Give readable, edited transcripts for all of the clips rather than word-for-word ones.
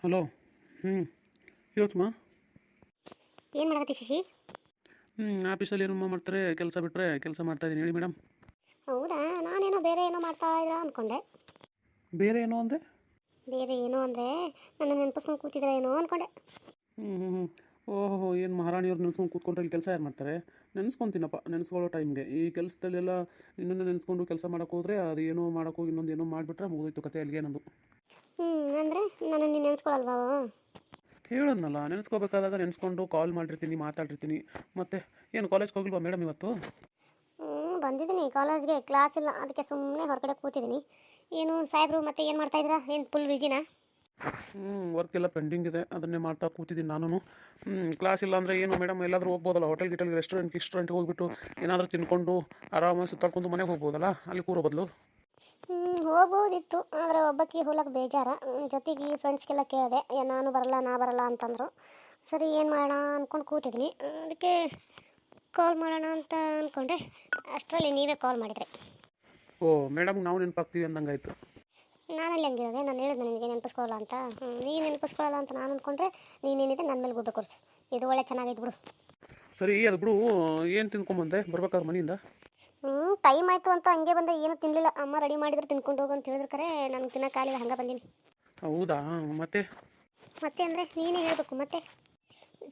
Hello. ಹ್ಞೂ ಯೋಚಮ್ಮ. ಏನು ಮಾಡಕತ್ತಿ ಶಶಿ? ಆಫೀಸಲ್ಲಿ ಏನಮ್ಮ ಮಾಡ್ತಾರೆ, ಕೆಲಸ ಬಿಟ್ಟರೆ ಕೆಲಸ ಮಾಡ್ತಾಯಿದ್ದೀನಿ. ಹೇಳಿ ಮೇಡಮ್. ಹೌದಾ, ನಾನೇನೋ ಬೇರೆ ಏನೋ ಮಾಡ್ತಾ ಇದ್ದೀರಾ ಅಂದ್ಕೊಂಡೆ. ಬೇರೆ ಏನೋ ಅಂದರೆ? ಬೇರೆ ಏನೋ ಅಂದರೆ ನನ್ನ ನೆನಪಿಸ್ಕೊಂಡು ಕೂತಿದ್ರೆ ಏನೋ ಅಂದ್ಕೊಂಡೆ. ಹ್ಞೂ ಹ್ಞೂ ಹ್ಞೂ ಓಹೋ, ಏನು ಮಹಾರಾಣಿಯವ್ರು ನೆನೆಸ್ಕೊಂಡು ಕೂತ್ಕೊಂಡ್ರೆ ಇಲ್ಲಿ ಕೆಲಸ ಯಾರು ಮಾಡ್ತಾರೆ? ನೆನೆಸ್ಕೊತೀನಪ್ಪ, ನೆನೆಸ್ಕೊಳ್ಳೋ ಟೈಮ್ಗೆ. ಈ ಕೆಲಸದಲ್ಲೆಲ್ಲ ನಿನ್ನನ್ನು ನೆನೆಸ್ಕೊಂಡು ಕೆಲಸ ಮಾಡೋಕೆ ಹೋದರೆ ಅದು ಏನೋ ಮಾಡೋಕ್ಕೋ ಇನ್ನೊಂದು ಏನೋ ಮಾಡಿಬಿಟ್ರೆ ಮುಗಿದೋಯ್ತು ಕತೆ ಅಲ್ಲಿಗೆ ನಮ್ಮದು. ಅಂದರೆ ನನ್ನ ನೀನು ನೆನೆಸ್ಕೊಳಲ್ವಾ? ಹೇಳೋದ್ನಲ್ಲ, ನೆನೆಸ್ಕೋಬೇಕಾದಾಗ ನೆನೆಸ್ಕೊಂಡು ಕಾಲ್ ಮಾಡಿರ್ತೀನಿ, ಮಾತಾಡಿರ್ತೀನಿ. ಮತ್ತೆ ಏನು ಕಾಲೇಜ್ಗೆ ಹೋಗಿಲ್ವಾ ಮೇಡಮ್ ಇವತ್ತು? ಬಂದಿದ್ದೀನಿ ಕಾಲೇಜ್ಗೆ, ಕ್ಲಾಸ್ ಇಲ್ಲ, ಅದಕ್ಕೆ ಸುಮ್ಮನೆ ಹೊರಗಡೆ ಕೂತಿದ್ದೀನಿ. ಏನು ಸಾಹೇಬ್ರು ಮತ್ತೆ ಏನು ಮಾಡ್ತಾಯಿದ್ದೀರಾ? ಏನು ಫುಲ್ ವಿಜಿನಾ? ವರ್ಕ್ ಎಲ್ಲ ಪೆಂಡಿಂಗ್ ಇದೆ, ಅದನ್ನೇ ಮಾಡ್ತಾ ಕೂತಿದ್ದೀನಿ ನಾನು. ಕ್ಲಾಸ್ ಇಲ್ಲ ಅಂದರೆ ಏನು ಮೇಡಮ್, ಎಲ್ಲಾದರೂ ಹೋಗ್ಬೋದಲ್ಲ, ಹೋಟೆಲ್ ಗಿಟೆಲ್ಗೆ ರೆಸ್ಟೋರೆಂಟ್ಗೆ ಹೋಗ್ಬಿಟ್ಟು ಏನಾದರೂ ತಿನ್ಕೊಂಡು ಆರಾಮಾಗಿ ಸುತ್ತಾಡ್ಕೊಂಡು ಮನೆಗೆ ಹೋಗ್ಬೋದಲ್ಲ, ಅಲ್ಲಿ ಕೂರೋ ಬದಲು. ಹೋಗ್ಬೋದಿತ್ತು, ಆದರೆ ಒಬ್ಬಕ್ಕೆ ಹೋಗ್ಲಕ್ಕೆ ಬೇಜಾರ. ಜೊತೆಗೆ ಫ್ರೆಂಡ್ಸ್ಗೆಲ್ಲ ಕೇಳಿದೆ, ನಾನು ಬರಲ್ಲ ನಾ ಬರಲ್ಲ ಅಂತಂದರು. ಸರಿ ಏನು ಮಾಡೋಣ ಅಂದ್ಕೊಂಡು ಕೂತಿದ್ದೀನಿ. ಅದಕ್ಕೆ ಕಾಲ್ ಮಾಡೋಣ ಅಂತ ಅಂದ್ಕೊಂಡೆ, ಅಷ್ಟರಲ್ಲಿ ನೀವೇ ಕಾಲ್ ಮಾಡಿದ್ರಿ. ಓ ಮೇಡಮ್, ನಾವು ನೆನಪಾಗ್ತೀವಿ ಅಂದಂಗಾಯ್ತು. ನಾನಲ್ಲಿ ಹಂಗಿರೋದೆ, ನಾನು ಹೇಳಿದೆ ನಿನಗೆ ನೆನಪಿಸ್ಕೊಳ್ಳಲ್ಲ ಅಂತ. ನೀನು ನೆನಪಿಸ್ಕೊಳ್ಳಲ್ಲ ಅಂತ ನಾನು ಅಂದ್ಕೊಂಡ್ರೆ ನೀನೇನಿದೆ ನನ್ನ ಮೇಲೆ ಗುಬ್ಬೆ ಕೊರ್ಸು. ಇದು ಒಳ್ಳೆ ಚೆನ್ನಾಗೈತೆ ಬಿಡು. ಸರಿ ಅದು ಬಿಡು, ಏನು ತಿನ್ಕೊಂಬಂದೆ ಬರ್ಬೇಕಾದ್ರೆ ಮನೆಯಿಂದ? ಟೈಮ್ ಆಯಿತು ಅಂತ ಹಂಗೆ ಬಂದೆ, ಏನೂ ತಿನ್ನಲಿಲ್ಲ. ಅಮ್ಮ ರೆಡಿ ಮಾಡಿದ್ರೆ ತಿನ್ಕೊಂಡು ಹೋಗು ಅಂತ ಹೇಳಿದ್ರೆ ಕರೆ ನನಗೆ ತಿನ್ನೋಕ್ಕಾಗಲಿಲ್ಲ, ಹಂಗೆ ಬಂದೀನಿ. ಹೌದಾ? ಮತ್ತೆ ಮತ್ತೆ ಅಂದರೆ ನೀನೇ ಹೇಳಬೇಕು ಮತ್ತೆ.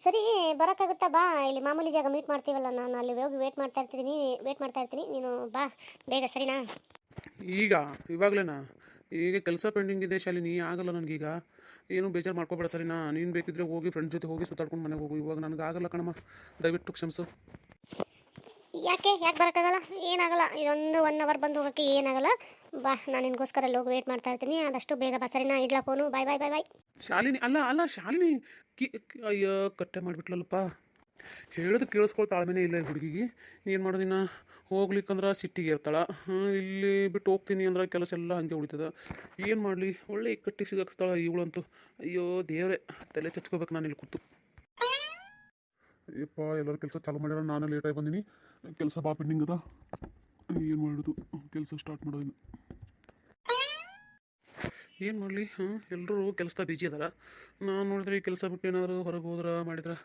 ಸರಿ ಬರೋಕ್ಕಾಗುತ್ತಾ? ಬಾ, ಇಲ್ಲಿ ಮಾಮೂಲಿ ಜಾಗ ಮೀಟ್ ಮಾಡ್ತೀವಲ್ಲ, ನಾನು ಅಲ್ಲಿ ಹೋಗಿ ವೇಟ್ ಮಾಡ್ತಾ ಇರ್ತೀನಿ, ನೀನು ಬಾ ಬೇಗ, ಸರಿನಾ? ಈಗ ಇವಾಗಲೇನಾ? ಈಗ ಕೆಲಸ ಪೆಂಡಿಂಗ್ ಇದೆ ಶಾಲಿನಿ, ಆಗಲ್ಲ ನನಗೀಗ. ಏನು ಬೇಜಾರು ಮಾಡ್ಕೋಬೇಡ ಸರಿನಾ? ನೀನು ಬೇಕಿದ್ರೆ ಹೋಗಿ ಫ್ರೆಂಡ್ಸ್ ಜೊತೆ ಹೋಗಿ ಸುತ್ತಾಡ್ಕೊಂಡು ಮನೆಗೆ ಹೋಗು. ಇವಾಗ ನನಗೆ ಆಗಲ್ಲ ಕಣಮ್ಮ, ದಯವಿಟ್ಟು ಕ್ಷಮಿಸು. ಯಾಕೆ ಬರೋಕ್ಕಾಗಲ್ಲ? ಏನಾಗಲ್ಲ, ಇದೊಂದು 1 ಅವರ್ ಬಂದು ಹೋಗೋಕ್ಕೆ ಏನಾಗಲ್ಲ. ಬಾ, ನಾನು ನಿನಗೋಸ್ಕರ ಅಲ್ಲಿ ಹೋಗಿ ವೇಟ್ ಮಾಡ್ತಾ ಇರ್ತೀನಿ, ಆದಷ್ಟು ಬೇಗ ಬಾ, ಸರಿನಾ? ಇಡ್ಲಾ ಫೋನು, ಬಾಯ್ ಬಾಯ್ ಬಾಯ್ ಬಾಯ್. ಶಾಲಿನಿ ಅಲ್ಲ ಅಲ್ಲ ಶಾಲಿನಿ, ಅಯ್ಯೋ ಕಟ್ಟೆ ಮಾಡಿಬಿಟ್ಲಲ್ಲಪ್ಪ. ಹೇಳೋದು ಕೇಳಿಸ್ಕೊಳ್ತಾಳ್ಮೇನೆ ಇಲ್ಲ ಈ ಹುಡುಗಿಗೆ. ಏನು ಮಾಡೋದಿನ? ಹೋಗ್ಲಿಕ್ಕಂದ್ರೆ ಸಿಟ್ಟಿಗೆ ಇರ್ತಾಳೆ. ಇಲ್ಲಿ ಬಿಟ್ಟು ಹೋಗ್ತೀನಿ ಅಂದ್ರೆ ಕೆಲಸ ಎಲ್ಲ ಹಂಗೆ ಉಳಿತದ. ಏನು ಮಾಡಲಿ? ಒಳ್ಳೆ ಕಟ್ಟಿ ಸಿಗಾಕ್ಸ್ತಾಳೆ ಇವಳಂತೂ. ಅಯ್ಯೋ ದೇವರೇ, ತಲೆ ಚಚ್ಕೋಬೇಕು ನಾನು ಇಲ್ಲಿ ಕೂತು. ಅಯ್ಯಪ್ಪ, ಎಲ್ಲರೂ ಕೆಲಸ ಚಾಲು ಮಾಡ್ಯಾರ, ನಾನು ಲೇಟಾಗಿ ಬಂದೀನಿ. ಕೆಲಸ ಬಾ ಪೆಂಡಿಂಗ್ ಅದ. ಏನು ಮಾಡೋದು? ಕೆಲಸ ಸ್ಟಾರ್ಟ್ ಮಾಡೋದಿನ. ಏನು ಮಾಡಲಿ? ಎಲ್ಲರೂ ಕೆಲಸದಾಗ ಬಿಜಿ ಅದಾರ. ನಾನು ನೋಡಿದ್ರೆ ಈ ಕೆಲಸ ಬಿಟ್ಟು ಏನಾದರೂ ಹೊರಗೆ ಹೋದ್ರೆ ಮಾಡಿದ್ರೆ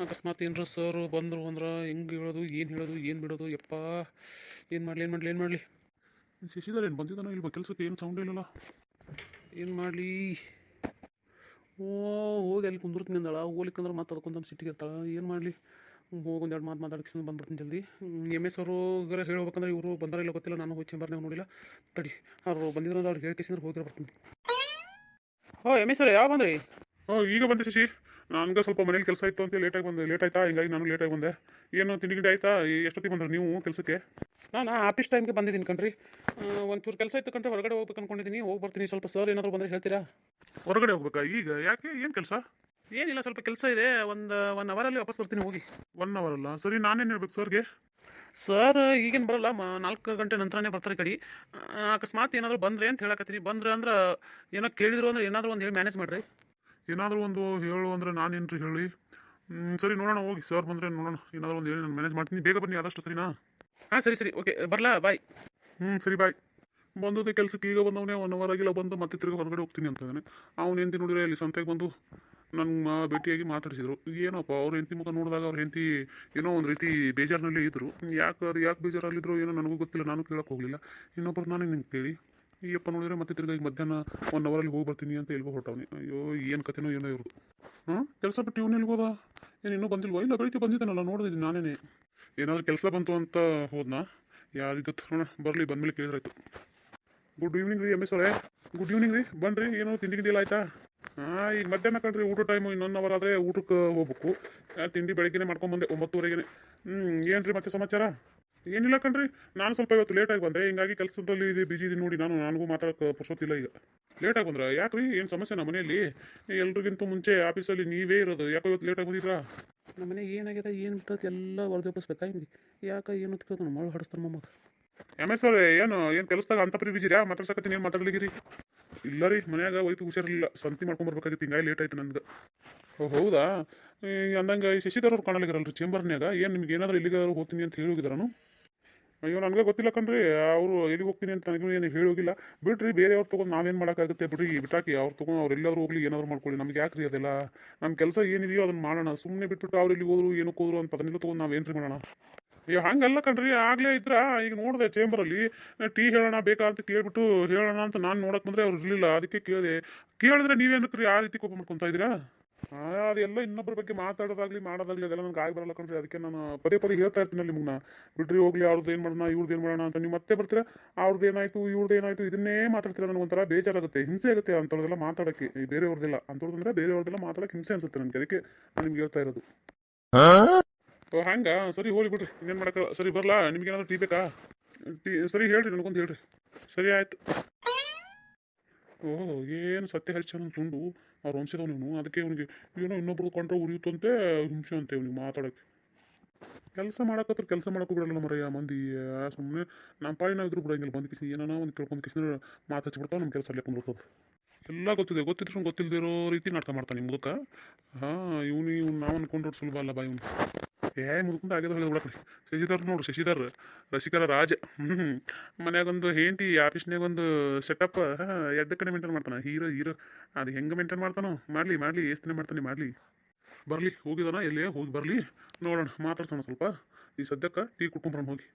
ಅಕಸ್ಮಾತ್ ಏನಾರ ಸರ್ ಬಂದರು ಅಂದ್ರೆ ಹೆಂಗೆ ಹೇಳೋದು, ಏನು ಬಿಡೋದು? ಯಪ್ಪ, ಏನು ಮಾಡಲಿ? ಶಶಿಧರ್ ಏನು ಬಂದಿದ್ದಾನೋ ಇಲ್ವಾ ಕೆಲಸಕ್ಕೆ? ಏನು ಸೌಂಡ್ ಇಲ್ಲಲ್ಲ. ಏನು ಮಾಡಲಿ? ಓ, ಹೋಗಿ ಅಲ್ಲಿ ಕುಂದಿರ್ತೀನಿ ಅಂದಳ. ಹೋಗ್ಲಿಕ್ಕಂದ್ರೆ ಮತ್ತೆ ಅದಕ್ಕೊಂದು ಸಿಟ್ಟಿಗೆ ಇರ್ತಾಳೆ. ಏನು ಮಾಡಲಿ? ಹೋಗಿ ಒಂದೆರಡು ಮಾತು ಮಾತಾಡ್ಕೊಂಡು ಬಂದ್ಬಿಡ್ತೀನಿ ಜಲ್ದಿ. MS ಅವ್ರಿಗಾರ ಹೇಳ್ಬೇಕಂದ್ರೆ ಇವರು ಬಂದಾರ ಇಲ್ಲ ಗೊತ್ತಿಲ್ಲ, ನಾನು ಹೋಗಿ ಚೇಂಬರ್ನಾಗ ನೋಡಿಲ್ಲ. ತಡಿ, ಅವ್ರು ಬಂದಿದ್ರೆ ಅವ್ರು ಹೇಳ್ಕೇಸಿದ್ರೆ ಹೋಗಿರೋ ಬರ್ತೀನಿ. MS ಅವ್ರೆ, ಯಾವ ಬಂದ್ರಿ? ಈಗ ಬಂದೆ ಶಶಿ. ನನಗೆ ಸ್ವಲ್ಪ ಮನೇಲಿ ಕೆಲಸ ಇತ್ತು ಅಂತ ಲೇಟ್ ಆಯ್ತಾ, ಹಿಂಗಾಗಿ ನಾನು ಲೇಟಾಗಿ ಬಂದೆ. ಏನು ತಿಂಡಿ ಗಿಂಡಿ ಆಯ್ತಾ? ಎಷ್ಟೊತ್ತಿಗೆ ಬಂದ್ರಿ ನೀವು ಕೆಲಸಕ್ಕೆ? ನಾನು ಆಫೀಸ್ ಟೈಮ್ಗೆ ಬಂದಿದ್ದೀನಿ ಕಣ್ರಿ. ಒಂಚೂರು ಕೆಲಸ ಇತ್ತು ಕಣ್ರಿ, ಹೊರಗಡೆ ಹೋಗ್ಬೇಕು ಅಂದ್ಕೊಂಡಿದ್ದೀನಿ. ಹೋಗಿ ಬರ್ತೀನಿ. ಸ್ವಲ್ಪ ಸರ್ ಏನಾದರೂ ಬಂದರೆ ಹೇಳ್ತೀರಾ? ಹೊರಗಡೆ ಹೋಗ್ಬೇಕಾ ಈಗ? ಯಾಕೆ, ಏನು ಕೆಲಸ? ಏನಿಲ್ಲ, ಸ್ವಲ್ಪ ಕೆಲಸ ಇದೆ. ಒನ್ ಅವರಲ್ಲಿ ವಾಪಸ್ ಬರ್ತೀನಿ, ಹೋಗಿ. 1 ಅವರಲ್ಲ? ಸರಿ, ನಾನೇನು ಹೇಳ್ಬೇಕು ಸರ್ಗೆ? ಸರ್ ಈಗೇನು ಬರಲ್ಲ, 4 ಗಂಟೆ ನಂತರನೇ ಬರ್ತಾರೆ ಕಡೆ. ಅಕಸ್ಮಾತ್ ಏನಾದರೂ ಬಂದರೆ ಅಂತ ಹೇಳಕತ್ತೀನಿ. ಬಂದ್ರೆ ಅಂದ್ರೆ ಏನೋ ಕೇಳಿದ್ರು ಅಂದ್ರೆ ಏನಾದರೂ ಒಂದು ಹೇಳಿ ಮ್ಯಾನೇಜ್ ಮಾಡಿರಿ. ಏನಾದರೂ ಒಂದು ಹೇಳು ಅಂದರೆ ನಾನೇನ್ರಿ ಹೇಳಿ? ಸರಿ, ನೋಡೋಣ, ಹೋಗಿ ಸರ್ ಬಂದರೆ ನೋಡೋಣ. ಏನಾದರೂ ಒಂದು ಹೇಳಿ ನಾನು ಮ್ಯಾನೇಜ್ ಮಾಡ್ತೀನಿ. ಬೇಗ ಬನ್ನಿ ಆದಷ್ಟು, ಸರಿನಾ? ಹಾಂ, ಸರಿ, ಓಕೆ, ಬರಲಾ? ಬಾಯ್. ಸರಿ, ಬಾಯ್. ಬಂದದ್ದು ಕೆಲಸಕ್ಕೆ ಈಗ ಬಂದವನೇ 1 ಅವರ್ ಆಗಿಲ್ಲ, ಬಂದು ಮತ್ತೆ ತಿರ್ಗಿ ಹೊರಗಡೆ ಹೋಗ್ತೀನಿ ಅಂತ ಇದ್ದಾನೆ. ಅವ್ನು ಹೆಂಡತಿ ನೋಡಿದ್ರೆ ಇಲ್ಲಿ ಸಂತೆಗೆ ಬಂದು ನನ್ನ ಭೇಟಿಯಾಗಿ ಮಾತಾಡಿಸಿದ್ರು. ಏನಪ್ಪ, ಅವ್ರ ಹೆಂಡತಿ ಮುಖ ನೋಡಿದಾಗ ಅವ್ರ ಹೆಂಡತಿ ಏನೋ ಒಂದು ರೀತಿ ಬೇಜಾರಿನಲ್ಲಿ ಇದ್ದರು. ಯಾಕೆ ಬೇಜಾರಲ್ಲಿದ್ರು ಏನೋ ನನಗೂ ಗೊತ್ತಿಲ್ಲ, ನಾನು ಕೇಳೋಕೆ ಹೋಗಲಿಲ್ಲ. ಇನ್ನೊಬ್ಬರು ನಾನೇ ನಿಂಗೆ ಕೇಳಿ ಈ ಅಪ್ಪ ನೋಡಿದ್ರೆ ಮತ್ತೆ ತಿರ್ಗಿ ಮಧ್ಯಾಹ್ನ 1 ಅವರಲ್ಲಿ ಹೋಗಿ ಬರ್ತೀನಿ ಅಂತ ಎಲ್ಗೋ ಹೊರಟವನಿ. ಅಯ್ಯೋ, ಏನು ಕತೆನೋ ಏನೋ ಇವ್ರದ್ದು. ಕೆಲಸ ಬಿಟ್ಟು ಇವನು ಎಲ್ಗೋದ? ಏನು ಇನ್ನೂ ಬಂದಿಲ್ವಾ? ಇಲ್ಲ, ಬೆಳಿಗ್ಗೆ ಬಂದಿದ್ದಾನಲ್ಲ, ನೋಡಿದ್ದೀನಿ ನಾನೇ. ಏನಾದರೂ ಕೆಲಸ ಬಂತು ಅಂತ ಹೋದ್ನಾ? ಯಾರಿಗೆ ಗೊತ್ತು, ನೋಡೋಣ. ಬರಲಿ, ಬಂದಮೇಲೆ ಕೇಳಿದ್ರಾಯ್ತು. ಗುಡ್ ಈವ್ನಿಂಗ್ ರೀ MS ಅವರೇ. ಗುಡ್ ಈವ್ನಿಂಗ್ ರೀ. ಬನ್ನಿರಿ, ಏನೋ ತಿಂಡಿ ಗಿಂಡಿ ಎಲ್ಲ ಆಯ್ತಾ? ಈಗ ಮಧ್ಯಾಹ್ನ ಕಣ್ರಿ, ಊಟ ಟೈಮು. ಇನ್ನೊಂದು ಅವರ್ ಆದರೆ ಊಟಕ್ಕೆ ಹೋಗ್ಬೇಕು. ತಿಂಡಿ ಬೆಳಗ್ಗೆನೇ ಮಾಡ್ಕೊಂಬಂದೆ 9:30ಗೆ. ಏನು ರೀ ಮತ್ತೆ ಸಮಾಚಾರ? ಏನಿಲ್ಲ ಕಣ್ರಿ, ನಾನು ಸ್ವಲ್ಪ ಇವತ್ತು ಲೇಟಾಗಿ ಬಂದೆ. ಹಿಂಗಾಗಿ ಕೆಲಸದಲ್ಲಿ ಬಿಜಿ ಇದೀನಿ ನೋಡಿ. ನನಗೂ ಮಾತಾಡೋಕೆ ಪುರ್ಸೊತ್ತಿಲ್ಲ ಈಗ. ಲೇಟಾಗಿ ಬಂದ್ರೆ ಯಾಕೆ ರೀ? ಏನು ಸಮಸ್ಯೆ ನಮ್ಮ ಮನೆಯಲ್ಲಿ? ಎಲ್ರಿಗಿಂತ ಮುಂಚೆ ಆಫೀಸಲ್ಲಿ ನೀವೇ ಇರೋದು, ಯಾಕೋ ಇವತ್ತು ಲೇಟಾಗಿ ಬಂದಿದ್ರಾ? ನಮ್ಮ ಮನೆಗೆ ಏನಾಗಿದೆ, ಏನು ಬಿಟ್ಟೈತೆ ಎಲ್ಲ ವರದಿಪ್ಪಿಸ್ಬೇಕಾ ಹಿಂಗೆ? ಯಾಕೆ ಏನು ಕೇಳ್ತಾನೆ ಮಳೆ ಹೊಡಿಸ್ತಾನೆ ಮಮ್ಮ. MS ಅವರೇ, ಏನು ಕೆಲಸದಾಗ ಅಂತ ಪರಿ ಬಿಜಿರಾ? ಮಾತಾಡ್ಸಕತ್ತೀನಿ, ಏನು ಮಾತಾಡ್ಲಿಗಿರಿ? ಇಲ್ಲ ರೀ, ಮನ್ಯಾಗ ವೈಫ್ ಹುಷಾರಿಲ್ಲ, ಸಂತಿ ಮಾಡ್ಕೊಂಬರ್ಬೇಕಾಗಿತ್ತು. ಹಿಂಗಾಗಿ ಲೇಟ್ ಆಯ್ತು ನನಗೆ. ಓ ಹೌದಾ? ಅಂದಂಗೆ ಶಶಿಧರ್ ಅವ್ರು ಕಾಣಲಿಗರಲ್ರಿ ಚೇಂಬರ್ನ್ಯಾಗ? ಏನು ನಿಮ್ಗೆ ಏನಾದರೂ ಇಲ್ಲಿಗಾದ್ರು ಹೋಗ್ತೀನಿ ಅಂತ ಹೇಳಿ ಹೋಗಿದ್ರಾನು? ಅಯ್ಯೋ ನನಗೆ ಗೊತ್ತಿಲ್ಲ ಕಣ್ರಿ, ಅವರು ಎಲ್ಲಿಗೆ ಹೋಗ್ತೀನಿ ಅಂತ ನನಗೂ ಏನು ಹೇಳಿ ಹೋಗಿಲ್ಲ. ಬಿಡ್ರಿ, ಬೇರೆಯವ್ರು ತೊಗೊಂಡು ನಾವೇನು ಮಾಡೋಕ್ಕಾಗುತ್ತೆ, ಬಿಡ್ರಿ ಬಿಟ್ಟಾಕಿ. ಅವ್ರು ತೊಗೊಂಡು ಅವ್ರು ಎಲ್ಲಾದ್ರೂ ಹೋಗ್ಲಿ, ಏನಾದ್ರು ಮಾಡ್ಕೊಳ್ಳಿ, ನಮ್ಗೆ ಯಾಕೆ ರೀ ಅದೆಲ್ಲ. ನಮ್ಮ ಕೆಲಸ ಏನಿದೆಯೋ ಅದನ್ನ ಮಾಡೋಣ. ಸುಮ್ಮನೆ ಬಿಟ್ಬಿಟ್ಟು ಅವ್ರು ಇಲ್ಲಿ ಹೋದ್ರು ಏನಕ್ಕೆ ಹೋದ್ರು ಅಂತ ಅದನ್ನೆಲ್ಲ ತೊಗೊಂಡು ನಾವೇನು ಮಾಡೋಣ. ಅಯ್ಯೋ ಹಂಗಲ್ಲ ಕಣ್ರಿ, ಆಗಲೇ ಇದ್ರ ಈಗ ನೋಡಿದೆ ಚೇಂಬರಲ್ಲಿ ಟೀ ಹೇಳೋಣ ಬೇಕಾ ಅಂತ ಕೇಳ್ಬಿಟ್ಟು ಹೇಳೋಣ ಅಂತ ನಾನು ನೋಡಕ್ ಬಂದ್ರೆ ಅವ್ರು ಇರಲಿಲ್ಲ. ಅದಕ್ಕೆ ಕೇಳಿದೆ. ಕೇಳಿದ್ರೆ ನೀವೇನಕ್ರಿ ಆ ರೀತಿ ಕೋಪ ಮಾಡ್ಕೊತಾ ಇದ್ದೀರಾ? ಅದೆಲ್ಲ ಇನ್ನೊಬ್ಬರ ಬಗ್ಗೆ ಮಾತಾಡೋದಾಗ್ಲಿ ಮಾಡೋದಾಗ್ಲಿ ಅದೆಲ್ಲ ನನಗೆ ಆಗಿ ಬರಲ್ಲ ಕಣ್ರಿ. ಅದಕ್ಕೆ ನಾನು ಪದೇ ಪದೇ ಹೇಳ್ತಾ ಇರ್ತೀನಿ ನಿಮ್ಗೆ, ಬಿಡ್ರಿ ಹೋಗ್ಲಿ, ಅವ್ರದ್ದು ಏನು ಮಾಡೋಣ ಇವ್ರದ್ದು ಏನು ಮಾಡೋಣ ಅಂತ. ನೀವು ಮತ್ತೆ ಬರ್ತೀರಾ, ಅವ್ರದ್ದು ಏನಾಯ್ತು ಇವ್ರದ್ದು ಏನಾಯ್ತು ಇದನ್ನೇ ಮಾತಾಡ್ತೀರಾ. ನನಗೆ ಒಂಥರ ಬೇಜಾರಾಗುತ್ತೆ, ಹಿಂಸೆ ಆಗುತ್ತೆ ಅಂಥವ್ರದೆಲ್ಲ ಮಾತಾಡೋಕ್ಕೆ. ಬೇರೆಯವ್ರದ್ದೆಲ್ಲ ಅಂಥವ್ರದಂದ್ರೆ ಬೇರೆಯವ್ರದ್ದೆಲ್ಲ ಮಾತಾಡೋಕೆ ಹಿಂಸೆ ಅನ್ಸುತ್ತೆ ನನಗೆ. ಅದಕ್ಕೆ ನಾನು ನಿಮ್ಗೆ ಹೇಳ್ತಾ ಇರೋದು. ಓ ಹಂಗ, ಸರಿ ಹೋಗ್ಲಿ ಬಿಡ್ರಿ, ಇನ್ನೇನು ಮಾಡೋಕ್ಕ. ಸರಿ ಬರಲಾ, ನಿಮ್ಗೇನಾದ್ರು ಟೀ ಬೇಕಾ? ಟೀ ಸರಿ ಹೇಳ್ರಿ, ನನಗೊಂದು ಹೇಳ್ರಿ. ಸರಿ ಆಯ್ತು. ಓಹ್, ಏನು ಸತ್ಯ ಹರಿಚಂದ್ರನ್ ತುಂಡು ಅವ್ರು ವಂಶದವ್ ನೀವು. ಅದಕ್ಕೆ ಇವನಿಗೆ ಏನೋ ಇನ್ನೊಬ್ರು ಕೊಂಡ್ರೆ ಉರಿಯುತ್ತಂತೆ, ಹಿಂಸೆ ಅಂತೆ ಇವ್ನಿಗೆ ಮಾತಾಡೋಕ್ಕೆ. ಕೆಲಸ ಮಾಡಕತ್ರ ಕೆಲಸ ಮಾಡೋಕ್ಕೂ ಬಿಡಲ್ಲ ಮರಯ್ಯ ಮಂದಿ. ಸುಮ್ಮನೆ ನಮ್ಮ ಪಾಯಿ ನಾವು ಇದ್ರು ಬಿಡಂಗಿಲ್ಲ. ಬಂದು ಕಿಸಿ ಏನೋ ಒಂದು ಕೇಳ್ಕೊಂಡು ಕಿಸಿ ಮಾತು ಹಚ್ಚಿಬಿಡ್ತಾವೆ, ನಮ್ಮ ಕೆಲಸ ಅಲ್ಲೇ ಕುಂದಿರ್ತದೆ. ಎಲ್ಲ ಗೊತ್ತಿದೆ, ಗೊತ್ತಿದ್ರು ಗೊತ್ತಿಲ್ಲದಿರೋ ರೀತಿ ನಾಟಕ ಮಾಡ್ತಾನೆ ನಿಮ್ಮ ಮುದುಕ. ಹಾಂ, ಇವ್ನು ನಾವು ಅನ್ಕೊಂಡ್ರೆ ಸುಲಭ ಅಲ್ಲ ಬಾ ಇವನು. ಮುದುಕಂತ ಆಗ್ಯದ ಹೇಳಿ ಬಿಡಕ್ರಿ. ಶಶಿಧರ್ ನೋಡು, ಶಶಿಧರ್ ರಸಿಕರ ರಾಜ. ಮನ್ಯಾಗೊಂದು ಹೆಂಡತಿ, ಆಫೀಸ್ನಾಗೊಂದು ಸೆಟಪ್. ಎರಡು ಕಡೆ ಮೇಂಟೈನ್ ಮಾಡ್ತಾನೆ. ಹೀರೋ ಹೀರೋ ಅದು ಹೆಂಗೆ ಮೇಂಟೈನ್ ಮಾಡ್ತಾನೋ ಮಾಡಲಿ ಮಾಡಲಿ, ಎಷ್ಟು ದಿನ ಮಾಡ್ತಾನೆ ಮಾಡಲಿ. ಬರಲಿ, ಹೋಗಿದಾನ ಎಲ್ಲೇ ಹೋಗಿ ಬರಲಿ, ನೋಡೋಣ, ಮಾತಾಡ್ಸೋಣ ಸ್ವಲ್ಪ. ಈ ಸದ್ಯಕ್ಕೆ ಟೀ ಕುಟ್ಕೊಂಬರೋಣ ಹೋಗಿ.